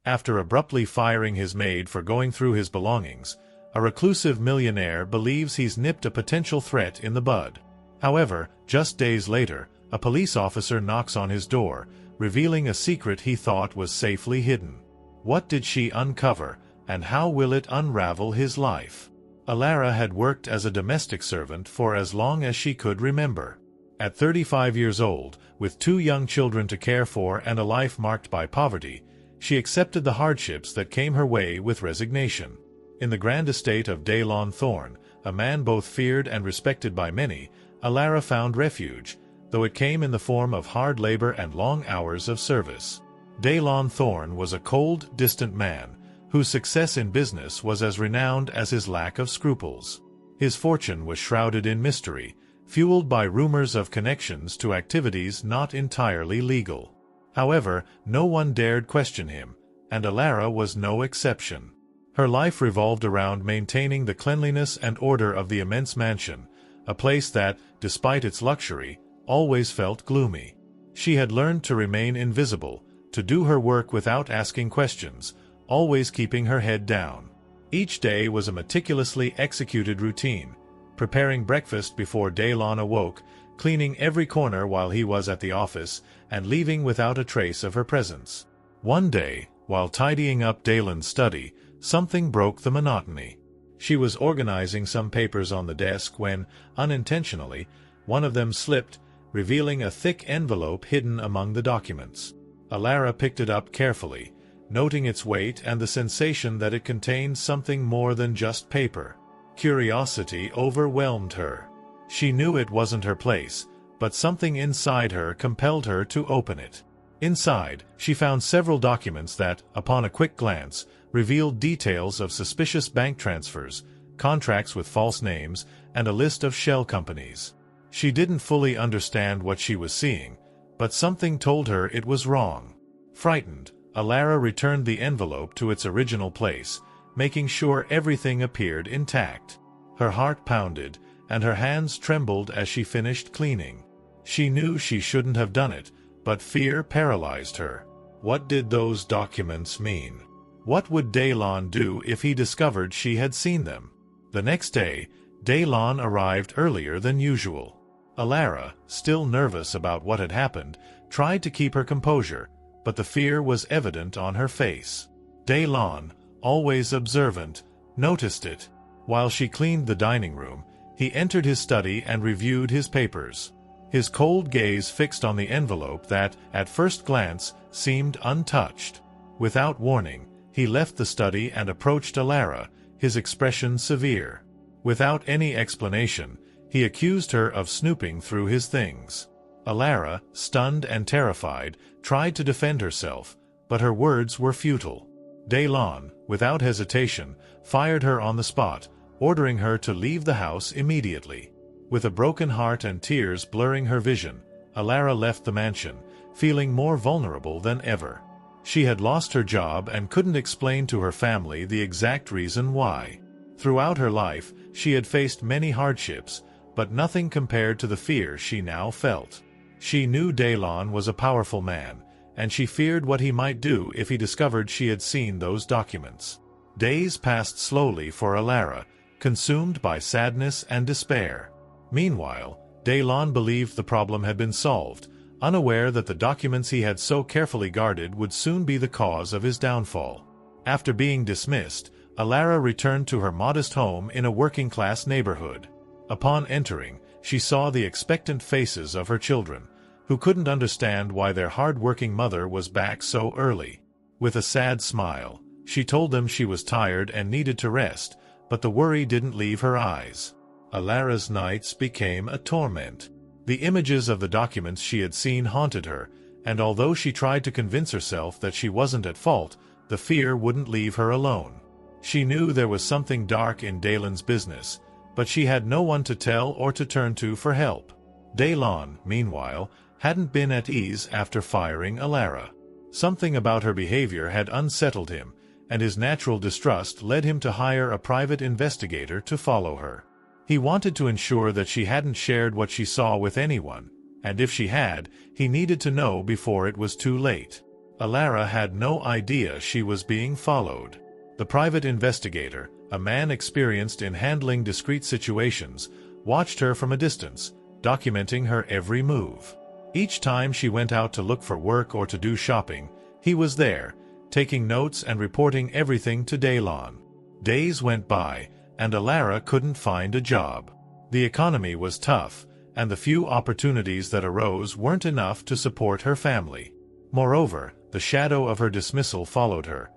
After abruptly firing his maid for going through his belongings, a reclusive millionaire believes he's nipped a potential threat in the bud. However, just days later, a police officer knocks on his door, revealing a secret he thought was safely hidden. What did she uncover, and how will it unravel his life? Alara had worked as a domestic servant for as long as she could remember. At 35 years old, with 2 young children to care for and a life marked by poverty, she accepted the hardships that came her way with resignation. In the grand estate of Daylon Thorne, a man both feared and respected by many, Alara found refuge, though it came in the form of hard labor and long hours of service. Daylon Thorne was a cold, distant man, whose success in business was as renowned as his lack of scruples. His fortune was shrouded in mystery, fueled by rumors of connections to activities not entirely legal. However, no one dared question him, and Alara was no exception. Her life revolved around maintaining the cleanliness and order of the immense mansion, a place that, despite its luxury, always felt gloomy. She had learned to remain invisible, to do her work without asking questions, always keeping her head down. Each day was a meticulously executed routine, preparing breakfast before Daylon awoke, cleaning every corner while he was at the office, and leaving without a trace of her presence. One day, while tidying up Daylon's study, something broke the monotony. She was organizing some papers on the desk when, unintentionally, one of them slipped, revealing a thick envelope hidden among the documents. Alara picked it up carefully, noting its weight and the sensation that it contained something more than just paper. Curiosity overwhelmed her. She knew it wasn't her place, but something inside her compelled her to open it. Inside, she found several documents that, upon a quick glance, revealed details of suspicious bank transfers, contracts with false names, and a list of shell companies. She didn't fully understand what she was seeing, but something told her it was wrong. Frightened, Alara returned the envelope to its original place, making sure everything appeared intact. Her heart pounded, and her hands trembled as she finished cleaning. She knew she shouldn't have done it, but fear paralyzed her. What did those documents mean? What would Daylon do if he discovered she had seen them? The next day, Daylon arrived earlier than usual. Alara, still nervous about what had happened, tried to keep her composure, but the fear was evident on her face. Daylon, always observant, noticed it. While she cleaned the dining room, he entered his study and reviewed his papers. His cold gaze fixed on the envelope that, at first glance, seemed untouched. Without warning, he left the study and approached Alara, his expression severe. Without any explanation, he accused her of snooping through his things. Alara, stunned and terrified, tried to defend herself, but her words were futile. Daylon, without hesitation, fired her on the spot, ordering her to leave the house immediately. With a broken heart and tears blurring her vision, Alara left the mansion, feeling more vulnerable than ever. She had lost her job and couldn't explain to her family the exact reason why. Throughout her life, she had faced many hardships, but nothing compared to the fear she now felt. She knew Daylon was a powerful man, and she feared what he might do if he discovered she had seen those documents. Days passed slowly for Alara, consumed by sadness and despair. Meanwhile, Daylon believed the problem had been solved, unaware that the documents he had so carefully guarded would soon be the cause of his downfall. After being dismissed, Alara returned to her modest home in a working-class neighborhood. Upon entering, she saw the expectant faces of her children, who couldn't understand why their hard-working mother was back so early. With a sad smile, she told them she was tired and needed to rest, but the worry didn't leave her eyes. Alara's nights became a torment. The images of the documents she had seen haunted her, and although she tried to convince herself that she wasn't at fault, the fear wouldn't leave her alone. She knew there was something dark in Daylon's business, but she had no one to tell or to turn to for help. Daylon, meanwhile, hadn't been at ease after firing Alara. Something about her behavior had unsettled him, and his natural distrust led him to hire a private investigator to follow her. He wanted to ensure that she hadn't shared what she saw with anyone, and if she had, he needed to know before it was too late. Alara had no idea she was being followed. The private investigator, a man experienced in handling discreet situations, watched her from a distance, documenting her every move. Each time she went out to look for work or to do shopping, he was there, taking notes and reporting everything to Daylon. Days went by, and Alara couldn't find a job. The economy was tough, and the few opportunities that arose weren't enough to support her family. Moreover, the shadow of her dismissal followed her.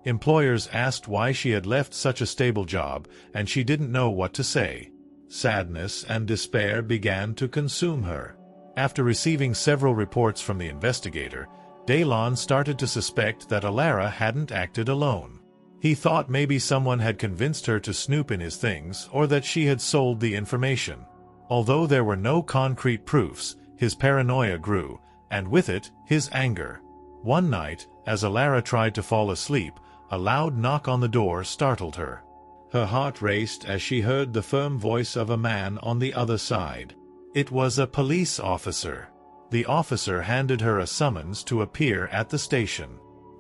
Employers asked why she had left such a stable job, and she didn't know what to say. Sadness and despair began to consume her. After receiving several reports from the investigator, Daylon started to suspect that Alara hadn't acted alone. He thought maybe someone had convinced her to snoop in his things or that she had sold the information. Although there were no concrete proofs, his paranoia grew, and with it, his anger. One night, as Alara tried to fall asleep, a loud knock on the door startled her. Her heart raced as she heard the firm voice of a man on the other side. It was a police officer. The officer handed her a summons to appear at the station.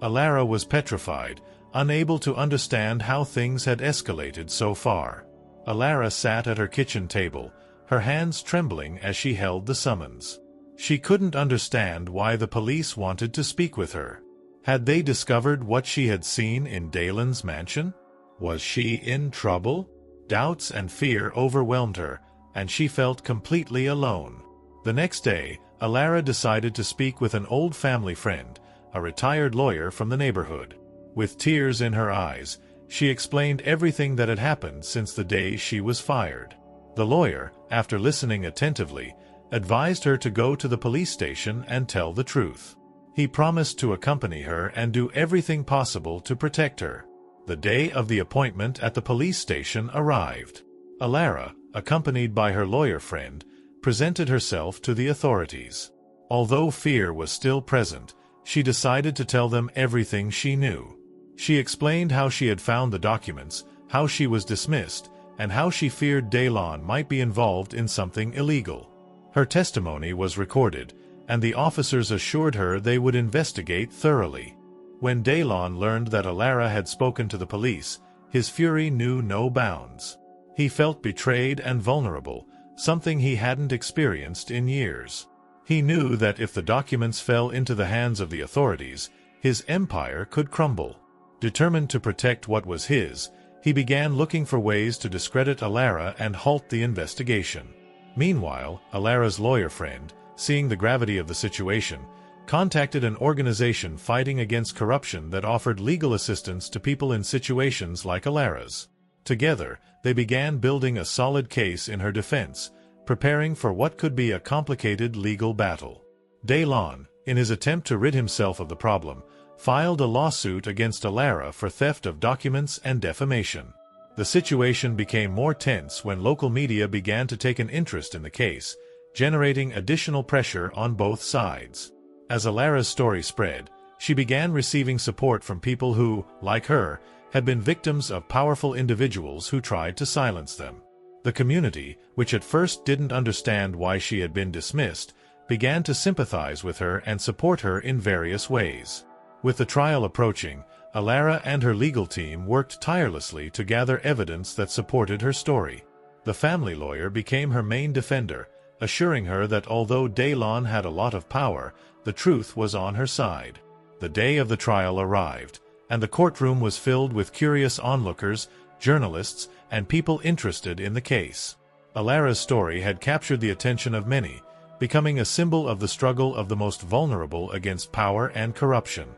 Alara was petrified, unable to understand how things had escalated so far. Alara sat at her kitchen table, her hands trembling as she held the summons. She couldn't understand why the police wanted to speak with her. Had they discovered what she had seen in Daylon's mansion? Was she in trouble? Doubts and fear overwhelmed her, and she felt completely alone. The next day, Alara decided to speak with an old family friend, a retired lawyer from the neighborhood. With tears in her eyes, she explained everything that had happened since the day she was fired. The lawyer, after listening attentively, advised her to go to the police station and tell the truth. He promised to accompany her and do everything possible to protect her. The day of the appointment at the police station arrived. Alara, accompanied by her lawyer friend, presented herself to the authorities. Although fear was still present, she decided to tell them everything she knew. She explained how she had found the documents, how she was dismissed, and how she feared Daylon might be involved in something illegal. Her testimony was recorded, and the officers assured her they would investigate thoroughly. When Daylon learned that Alara had spoken to the police, his fury knew no bounds. He felt betrayed and vulnerable, something he hadn't experienced in years. He knew that if the documents fell into the hands of the authorities, his empire could crumble. Determined to protect what was his, he began looking for ways to discredit Alara and halt the investigation. Meanwhile, Alara's lawyer friend, seeing the gravity of the situation, contacted an organization fighting against corruption that offered legal assistance to people in situations like Alara's. Together, they began building a solid case in her defense, preparing for what could be a complicated legal battle. Daylon, in his attempt to rid himself of the problem, filed a lawsuit against Alara for theft of documents and defamation. The situation became more tense when local media began to take an interest in the case, generating additional pressure on both sides. As Alara's story spread, she began receiving support from people who, like her, had been victims of powerful individuals who tried to silence them. The community, which at first didn't understand why she had been dismissed, began to sympathize with her and support her in various ways. With the trial approaching, Alara and her legal team worked tirelessly to gather evidence that supported her story. The family lawyer became her main defender, assuring her that although Daylon had a lot of power, the truth was on her side. The day of the trial arrived, and the courtroom was filled with curious onlookers, journalists, and people interested in the case. Alara's story had captured the attention of many, becoming a symbol of the struggle of the most vulnerable against power and corruption.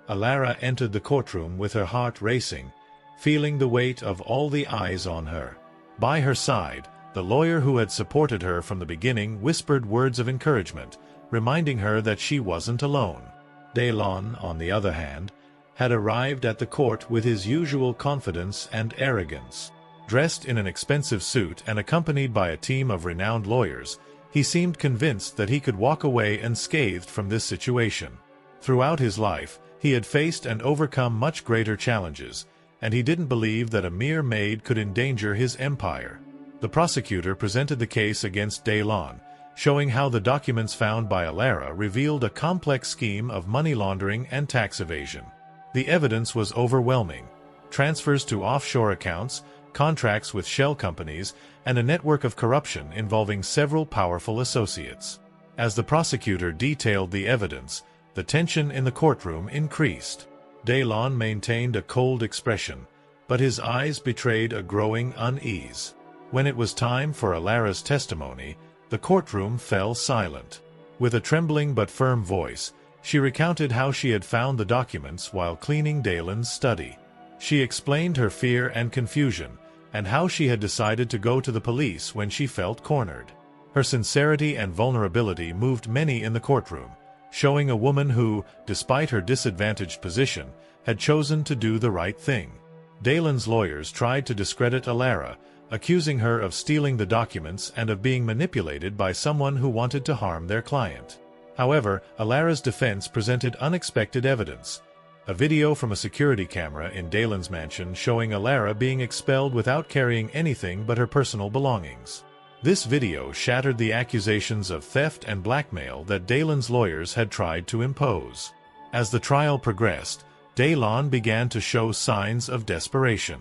Alara entered the courtroom with her heart racing, feeling the weight of all the eyes on her. By her side, the lawyer who had supported her from the beginning whispered words of encouragement, reminding her that she wasn't alone. Daylon, on the other hand, had arrived at the court with his usual confidence and arrogance. Dressed in an expensive suit and accompanied by a team of renowned lawyers, he seemed convinced that he could walk away unscathed from this situation. Throughout his life, he had faced and overcome much greater challenges, and he didn't believe that a mere maid could endanger his empire. The prosecutor presented the case against Daylon, showing how the documents found by Alara revealed a complex scheme of money laundering and tax evasion. The evidence was overwhelming: transfers to offshore accounts, contracts with shell companies, and a network of corruption involving several powerful associates. As the prosecutor detailed the evidence, the tension in the courtroom increased. Daylon maintained a cold expression, but his eyes betrayed a growing unease. When it was time for Alara's testimony, the courtroom fell silent. With a trembling but firm voice, she recounted how she had found the documents while cleaning Daylon's study. She explained her fear and confusion, and how she had decided to go to the police when she felt cornered. Her sincerity and vulnerability moved many in the courtroom, showing a woman who, despite her disadvantaged position, had chosen to do the right thing. Daylon's lawyers tried to discredit Alara, accusing her of stealing the documents and of being manipulated by someone who wanted to harm their client. However, Alara's defense presented unexpected evidence: a video from a security camera in Daylon's mansion showing Alara being expelled without carrying anything but her personal belongings. This video shattered the accusations of theft and blackmail that Daylon's lawyers had tried to impose. As the trial progressed, Daylon began to show signs of desperation.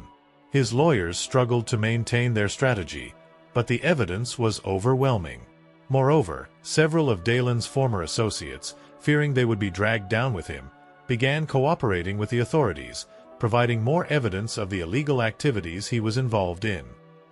His lawyers struggled to maintain their strategy, but the evidence was overwhelming. Moreover, several of Daylon's former associates, fearing they would be dragged down with him, began cooperating with the authorities, providing more evidence of the illegal activities he was involved in.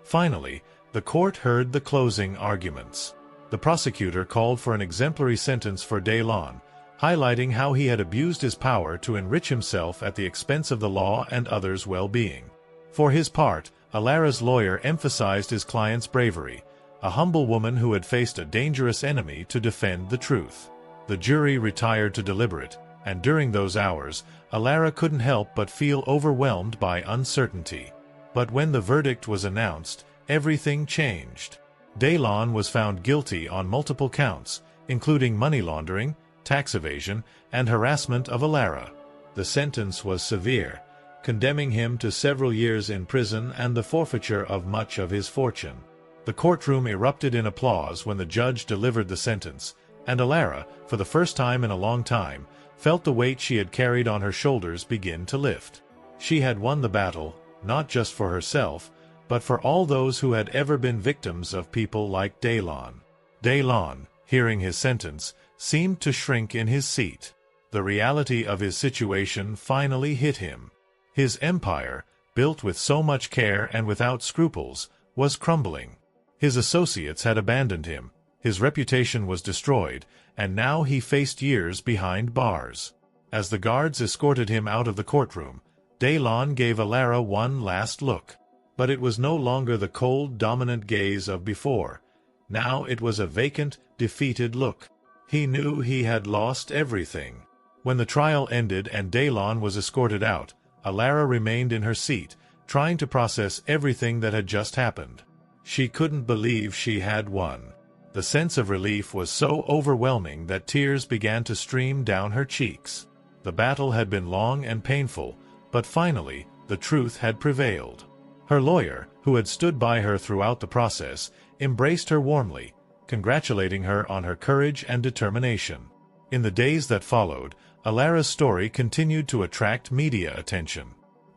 Finally, the court heard the closing arguments. The prosecutor called for an exemplary sentence for Daylon, highlighting how he had abused his power to enrich himself at the expense of the law and others' well-being. For his part, Alara's lawyer emphasized his client's bravery, a humble woman who had faced a dangerous enemy to defend the truth. The jury retired to deliberate, and during those hours, Alara couldn't help but feel overwhelmed by uncertainty. But when the verdict was announced, everything changed. Daylon was found guilty on multiple counts, including money laundering, tax evasion, and harassment of Alara. The sentence was severe, condemning him to several years in prison and the forfeiture of much of his fortune. The courtroom erupted in applause when the judge delivered the sentence, and Alara, for the first time in a long time, felt the weight she had carried on her shoulders begin to lift. She had won the battle, not just for herself, but for all those who had ever been victims of people like Daylon. Daylon, hearing his sentence, seemed to shrink in his seat. The reality of his situation finally hit him. His empire, built with so much care and without scruples, was crumbling. His associates had abandoned him, his reputation was destroyed, and now he faced years behind bars. As the guards escorted him out of the courtroom, Daylon gave Alara one last look. But it was no longer the cold, dominant gaze of before. Now it was a vacant, defeated look. He knew he had lost everything. When the trial ended and Daylon was escorted out, Alara remained in her seat, trying to process everything that had just happened. She couldn't believe she had won. The sense of relief was so overwhelming that tears began to stream down her cheeks. The battle had been long and painful, but finally, the truth had prevailed. Her lawyer, who had stood by her throughout the process, embraced her warmly, congratulating her on her courage and determination. In the days that followed, Alara's story continued to attract media attention.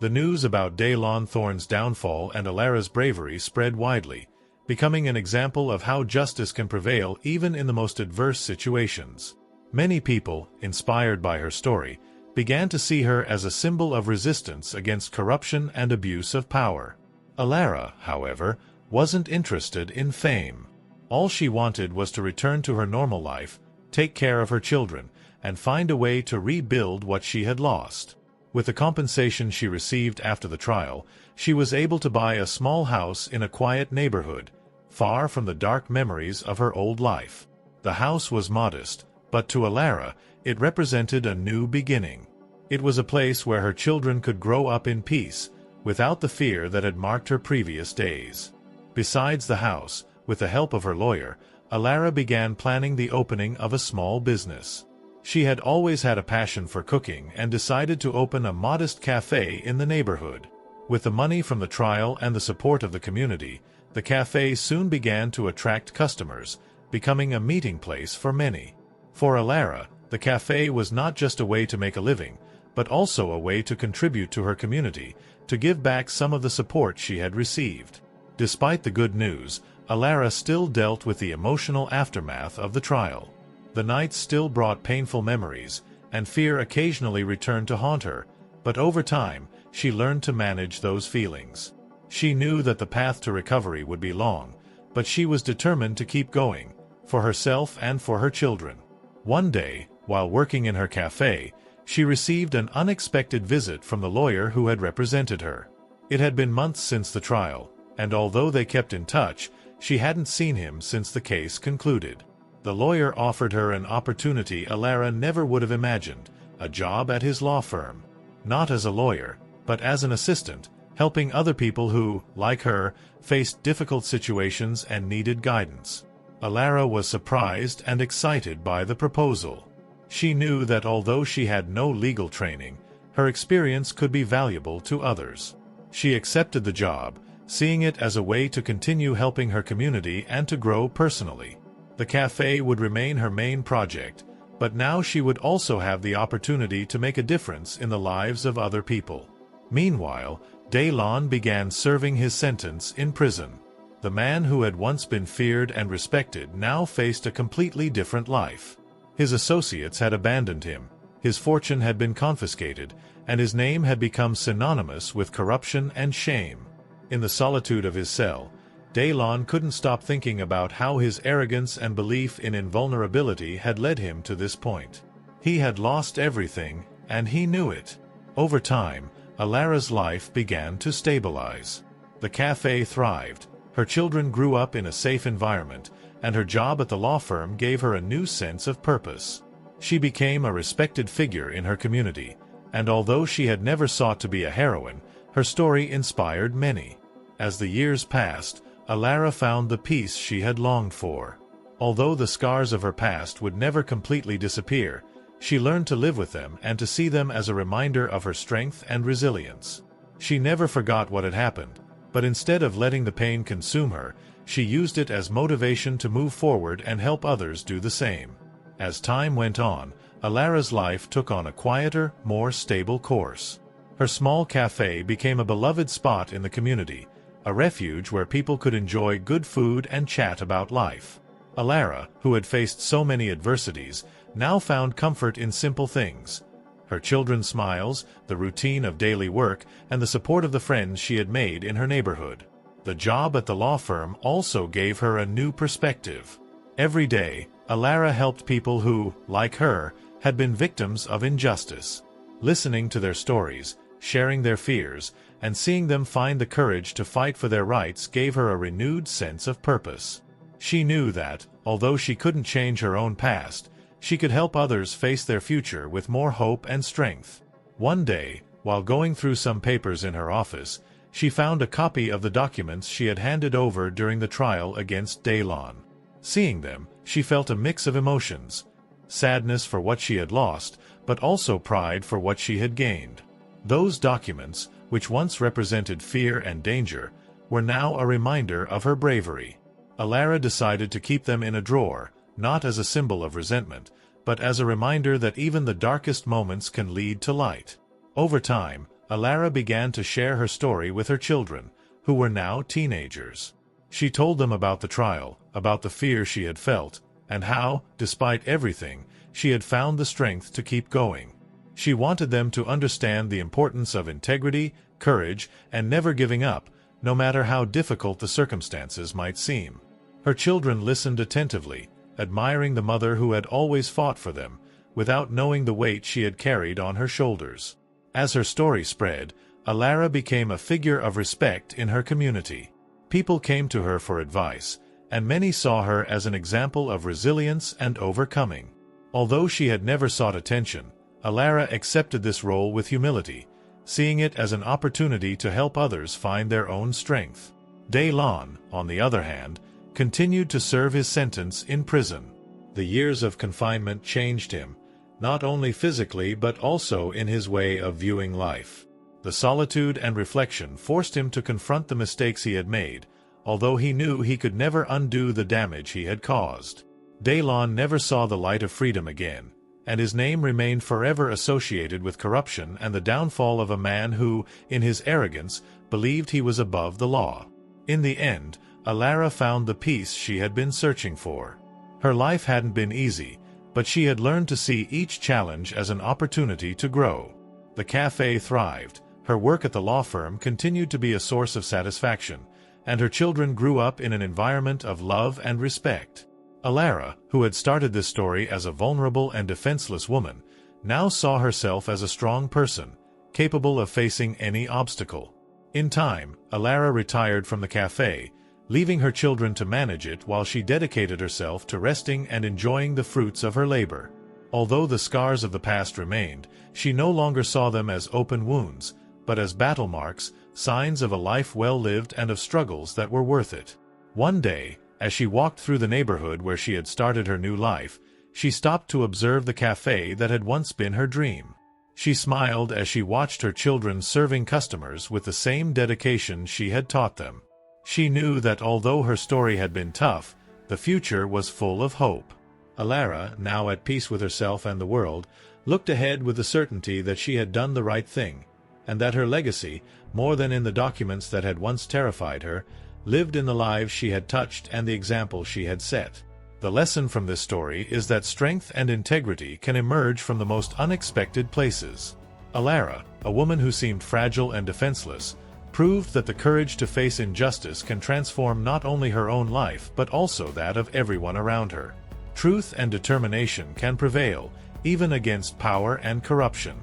The news about Daylon Thorne's downfall and Alara's bravery spread widely, becoming an example of how justice can prevail even in the most adverse situations. Many people, inspired by her story, began to see her as a symbol of resistance against corruption and abuse of power. Alara, however, wasn't interested in fame. All she wanted was to return to her normal life, take care of her children, and find a way to rebuild what she had lost. With the compensation she received after the trial, she was able to buy a small house in a quiet neighborhood, far from the dark memories of her old life. The house was modest, but to Alara, it represented a new beginning. It was a place where her children could grow up in peace, without the fear that had marked her previous days. Besides the house, with the help of her lawyer, Alara began planning the opening of a small business. She had always had a passion for cooking and decided to open a modest cafe in the neighborhood. With the money from the trial and the support of the community, the cafe soon began to attract customers, becoming a meeting place for many. For Alara, the cafe was not just a way to make a living, but also a way to contribute to her community, to give back some of the support she had received. Despite the good news, Alara still dealt with the emotional aftermath of the trial. The nights still brought painful memories, and fear occasionally returned to haunt her, but over time, she learned to manage those feelings. She knew that the path to recovery would be long, but she was determined to keep going, for herself and for her children. One day, while working in her cafe, she received an unexpected visit from the lawyer who had represented her. It had been months since the trial, and although they kept in touch, she hadn't seen him since the case concluded. The lawyer offered her an opportunity Alara never would have imagined, a job at his law firm. Not as a lawyer, but as an assistant, helping other people who, like her, faced difficult situations and needed guidance. Alara was surprised and excited by the proposal. She knew that although she had no legal training, her experience could be valuable to others. She accepted the job, seeing it as a way to continue helping her community and to grow personally. The cafe would remain her main project, but now she would also have the opportunity to make a difference in the lives of other people. Meanwhile, Daylon began serving his sentence in prison. The man who had once been feared and respected now faced a completely different life. His associates had abandoned him, his fortune had been confiscated, and his name had become synonymous with corruption and shame. In the solitude of his cell, Daylon couldn't stop thinking about how his arrogance and belief in invulnerability had led him to this point. He had lost everything, and he knew it. Over time, Alara's life began to stabilize. The cafe thrived, her children grew up in a safe environment, and her job at the law firm gave her a new sense of purpose. She became a respected figure in her community, and although she had never sought to be a heroine, her story inspired many. As the years passed, Alara found the peace she had longed for. Although the scars of her past would never completely disappear, she learned to live with them and to see them as a reminder of her strength and resilience. She never forgot what had happened, but instead of letting the pain consume her, she used it as motivation to move forward and help others do the same. As time went on, Alara's life took on a quieter, more stable course. Her small cafe became a beloved spot in the community, a refuge where people could enjoy good food and chat about life. Alara, who had faced so many adversities, now found comfort in simple things. Her children's smiles, the routine of daily work, and the support of the friends she had made in her neighborhood. The job at the law firm also gave her a new perspective. Every day, Alara helped people who, like her, had been victims of injustice. Listening to their stories, sharing their fears, and seeing them find the courage to fight for their rights gave her a renewed sense of purpose. She knew that, although she couldn't change her own past, she could help others face their future with more hope and strength. One day, while going through some papers in her office, she found a copy of the documents she had handed over during the trial against Daylon. Seeing them, she felt a mix of emotions: sadness for what she had lost, but also pride for what she had gained. Those documents, which once represented fear and danger, were now a reminder of her bravery. Alara decided to keep them in a drawer, not as a symbol of resentment, but as a reminder that even the darkest moments can lead to light. Over time, Alara began to share her story with her children, who were now teenagers. She told them about the trial, about the fear she had felt, and how, despite everything, she had found the strength to keep going. She wanted them to understand the importance of integrity, courage, and never giving up, no matter how difficult the circumstances might seem. Her children listened attentively, admiring the mother who had always fought for them, without knowing the weight she had carried on her shoulders. As her story spread, Alara became a figure of respect in her community. People came to her for advice, and many saw her as an example of resilience and overcoming. Although she had never sought attention, Alara accepted this role with humility, seeing it as an opportunity to help others find their own strength. Daylon, on the other hand, continued to serve his sentence in prison. The years of confinement changed him, not only physically but also in his way of viewing life. The solitude and reflection forced him to confront the mistakes he had made, although he knew he could never undo the damage he had caused. Daylon never saw the light of freedom again, and his name remained forever associated with corruption and the downfall of a man who, in his arrogance, believed he was above the law. In the end, Alara found the peace she had been searching for. Her life hadn't been easy, but she had learned to see each challenge as an opportunity to grow. The cafe thrived, her work at the law firm continued to be a source of satisfaction, and her children grew up in an environment of love and respect. Alara, who had started this story as a vulnerable and defenseless woman, now saw herself as a strong person, capable of facing any obstacle. In time, Alara retired from the cafe, leaving her children to manage it while she dedicated herself to resting and enjoying the fruits of her labor. Although the scars of the past remained, she no longer saw them as open wounds, but as battle marks, signs of a life well lived and of struggles that were worth it. One day, as she walked through the neighborhood where she had started her new life, she stopped to observe the cafe that had once been her dream. She smiled as she watched her children serving customers with the same dedication she had taught them. She knew that although her story had been tough, the future was full of hope. Alara, now at peace with herself and the world, looked ahead with the certainty that she had done the right thing, and that her legacy, more than in the documents that had once terrified her, lived in the lives she had touched and the example she had set. The lesson from this story is that strength and integrity can emerge from the most unexpected places. Alara, a woman who seemed fragile and defenseless, proved that the courage to face injustice can transform not only her own life but also that of everyone around her. Truth and determination can prevail, even against power and corruption.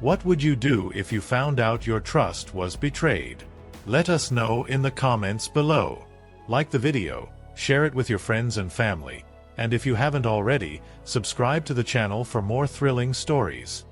What would you do if you found out your trust was betrayed? Let us know in the comments below. Like the video, share it with your friends and family, and if you haven't already, subscribe to the channel for more thrilling stories.